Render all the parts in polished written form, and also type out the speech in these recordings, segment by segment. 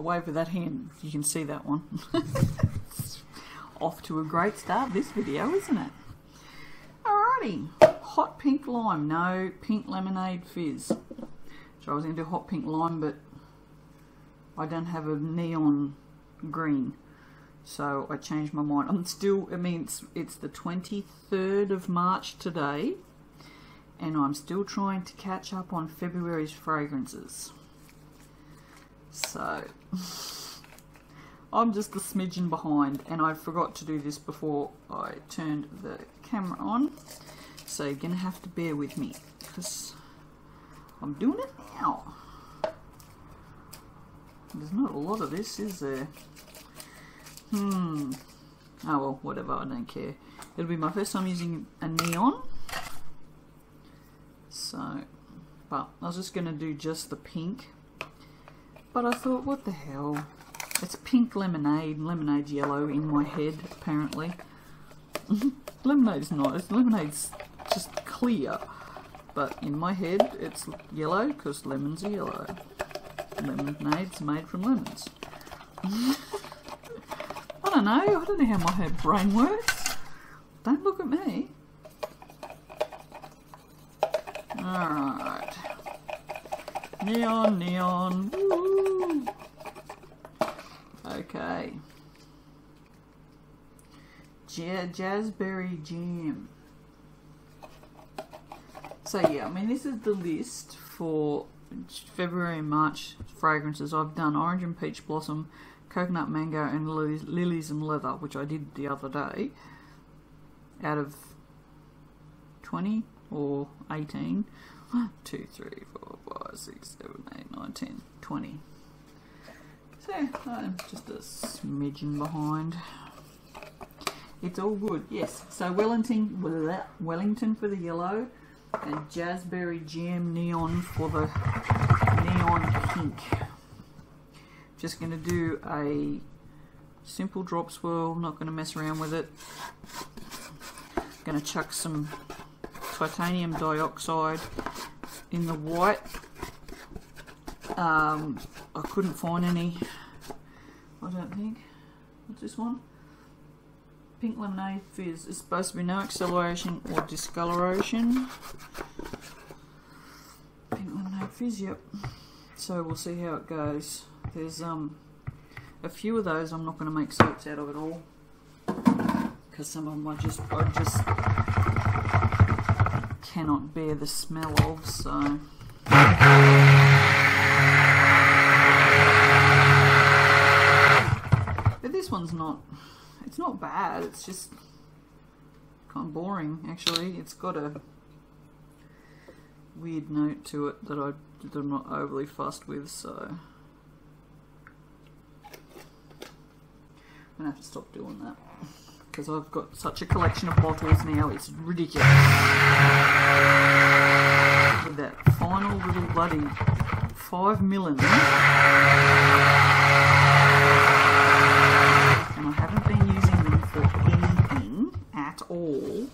I'll wave with that hand. You can see that one. Off to a great start this video, isn't it? Alrighty. Hot pink lime. No, Pink Lemonade Fizz. So I was going to do hot pink lime, but I don't have a neon green. So I changed my mind. I'm still, I mean, it's the 23rd of March today, and I'm still trying to catch up on February's fragrances. So I'm just a smidgen behind, and I forgot to do this before I turned the camera on. So you're going to have to bear with me, because I'm doing it now. There's not a lot of this, is there? Oh well, whatever, I don't care. It'll be my first time using a neon. So, but I was just going to do just the pink. But I thought, what the hell? It's pink lemonade. Lemonade's yellow in my head, apparently. Lemonade's not. Lemonade's just clear. But in my head, it's yellow because lemons are yellow. Lemonade's made from lemons. I don't know how my brain works. Don't look at me. Alright. Neon, neon. Woo. Okay. Jazzberry jam. So yeah, I mean, this is the list for February and March fragrances. I've done orange and peach blossom, coconut mango, and lilies and leather, which I did the other day, out of 20 or 18. 1, 2, 3, 4, 5, 6, 7, 8, 9, 10, 20. So I'm just a smidgen behind. It's all good, yes. So Wellington for the yellow, and Jazzberry Jam Neon for the neon pink. Just going to do a simple drop swirl, not going to mess around with it. Going to chuck some titanium dioxide in the white. I couldn't find any, I don't think. What's this one? Pink Lemonade Fizz. It's supposed to be no acceleration or discoloration. Pink Lemonade Fizz, yep. So we'll see how it goes. There's a few of those I'm not going to make soaps out of at all, because some of them I just cannot bear the smell of. So but this one's not, it's not bad, it's just kind of boring actually. It's got a weird note to it that I'm not overly fussed with, so I'm going to have to stop doing that, because I've got such a collection of bottles now, it's ridiculous. With that final little bloody 5mm, and I haven't been using them for anything at all.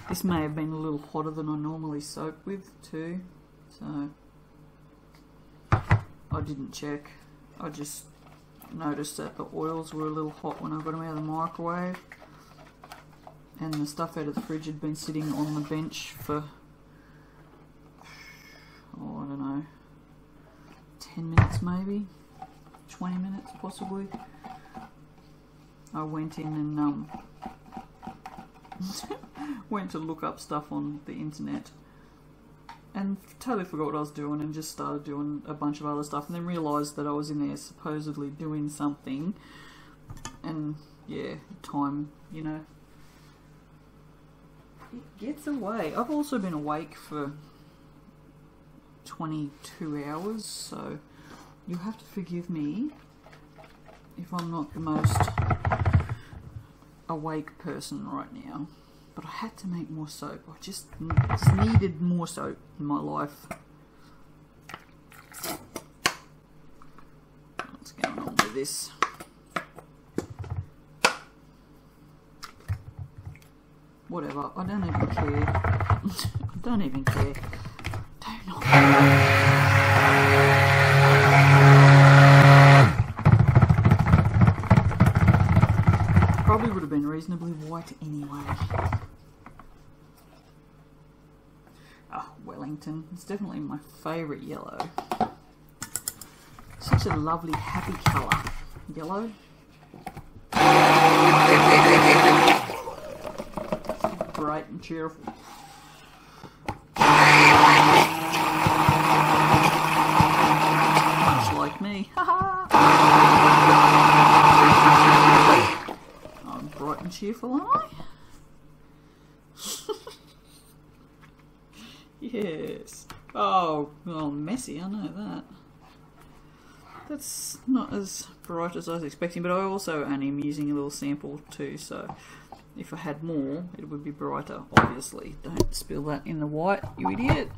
This may have been a little hotter than I normally soak with too, so I didn't check. I just noticed that the oils were a little hot when I got them out of the microwave, and the stuff out of the fridge had been sitting on the bench for, oh, I don't know, 10 minutes maybe, 20 minutes possibly. I went in and went to look up stuff on the internet and totally forgot what I was doing and just started doing a bunch of other stuff, and then realised that I was in there supposedly doing something, and yeah, time, you know, it gets away. I've also been awake for 22 hours, so you'll have to forgive me if I'm not the most awake person right now. But I had to make more soap. I just needed more soap in my life. What's going on with this? whatever. I don't even care. I don't even care. Do not. Probably would have been reasonably white anyway. Oh, Wellington. It's definitely my favourite yellow. Such a lovely, happy colour. Yellow. Bright and cheerful. Much like me. I'm bright and cheerful, aren't I? Yes. Oh, well, messy, I know that. That's not as bright as I was expecting, but I also only am using a little sample too, so if I had more, it would be brighter, obviously. Don't spill that in the white, you idiot.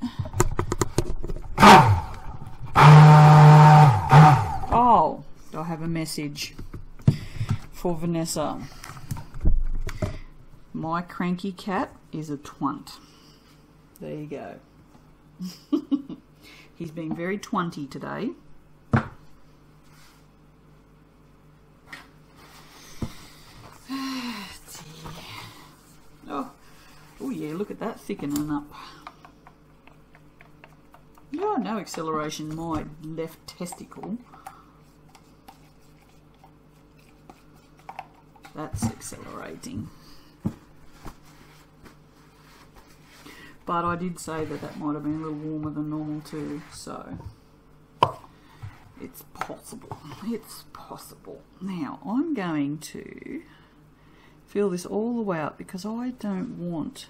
Oh, I have a message for Vanessa. My cranky cat is a twunt. There you go. He's been very twunty today. Oh yeah, look at that thickening up. Oh, no acceleration, my left testicle. That's accelerating. But I did say that that might have been a little warmer than normal too, so it's possible. It's possible. Now, I'm going to fill this all the way up because I don't want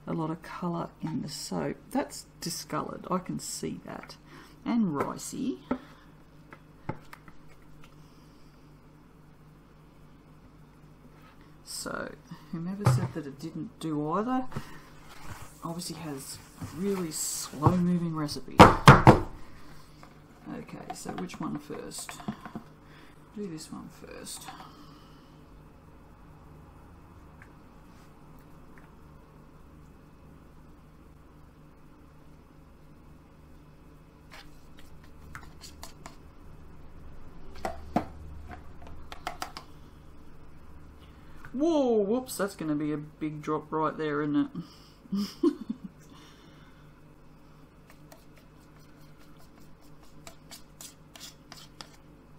a lot of colour in the soap. That's discoloured, I can see that. And ricey. So, whomever said that it didn't do either, obviously has a really slow moving recipe. Okay, so which one first? Do this one first. Whoa, whoops, that's going to be a big drop right there, isn't it?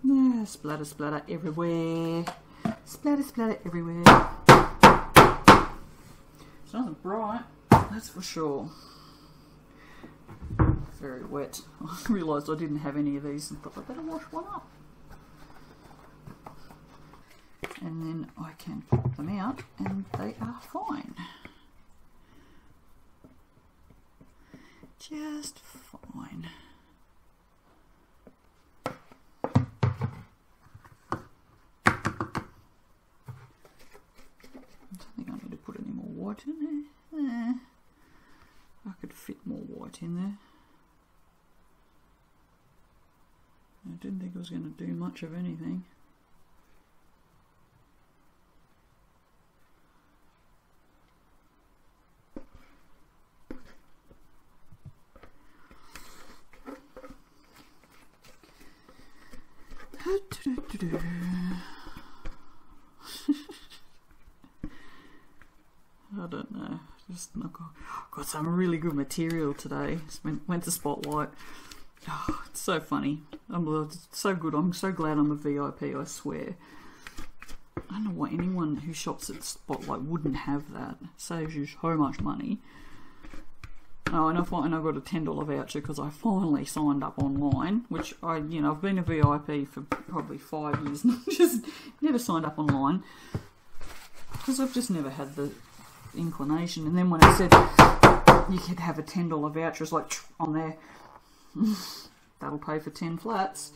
Yeah, splatter, splatter everywhere. Splatter, splatter everywhere. It's nothing bright, that's for sure. Very wet. I realised I didn't have any of these and thought I better wash one up. And then I can pop them out and they are fine. Just fine. I don't think I need to put any more white in there. I could fit more white in there. I didn't think it was going to do much of anything. I don't know, just got some really good material today. Went to Spotlight. Oh, it's so funny. It's so good. I'm so glad I'm a VIP, I swear. I don't know why anyone who shops at Spotlight wouldn't have that. It saves you so much money. Oh, and I got a $10 voucher because I finally signed up online, which I've been a VIP for probably 5 years and I've just never signed up online because I've just never had the inclination. And then when it said you could have a $10 voucher, it's like on there, that'll pay for 10 flats.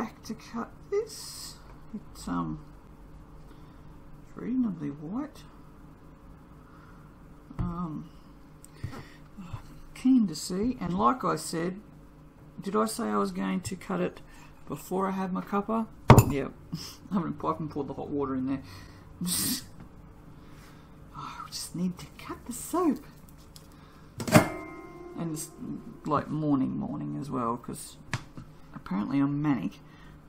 back to cut this. It's reasonably white. Keen to see, and like I said, did I say I was going to cut it before I had my cuppa? Yeah, I haven't poured the hot water in there. I just need to cut the soap. And it's like morning as well, because apparently I'm manic.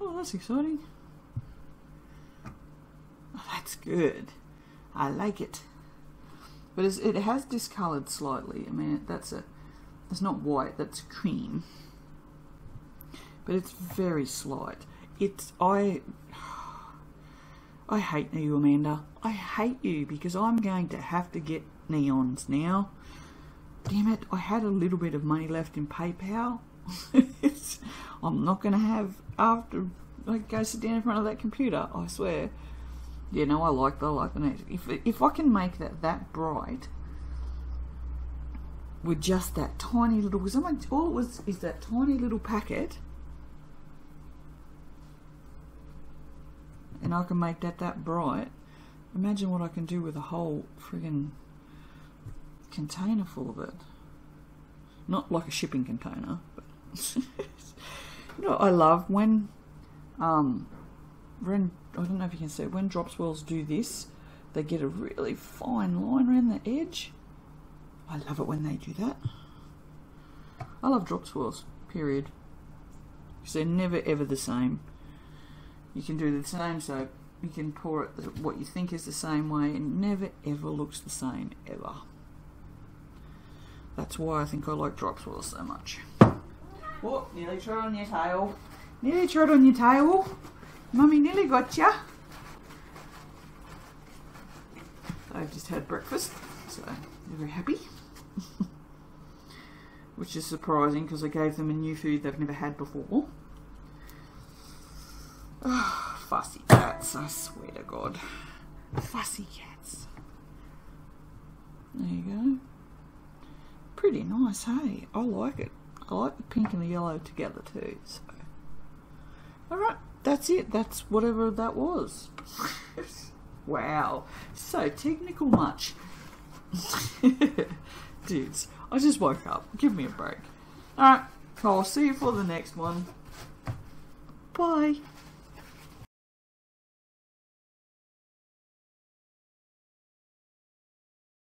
Oh, that's exciting. Oh, that's good. I like it. But it has discoloured slightly. I mean, it's not white, that's cream. But it's very slight. I hate you, Amanda. I hate you because I'm going to have to get neons now. Damn it, I had a little bit of money left in PayPal. I'm not going to have after I go sit down in front of that computer, I swear. Yeah, no, I like the next. If I can make that bright with just that tiny little, because all it was is that tiny little packet, and I can make that bright. Imagine what I can do with a whole friggin' container full of it. Not like a shipping container, but you know what I love when I don't know if you can see it, when drop swirls do this, they get a really fine line around the edge. I love it when they do that. I love drop swirls, period. Because they're never ever the same. You can do the same soap, you can pour it what you think is the same way, and it never ever looks the same, ever. That's why I think I like drop swirls so much. Oh, nearly trod on your tail. Nearly trod on your tail. Mummy nearly got ya. I've just had breakfast, so they're very happy. Which is surprising because I gave them a new food they've never had before. Oh, fussy cats, I swear to God. Fussy cats. There you go. Pretty nice, hey? I like it. I like the pink and the yellow together too. So, alright, that's it. That's whatever that was. Wow, so technical much. Dudes, I just woke up. Give me a break. Alright, I'll see you for the next one. Bye.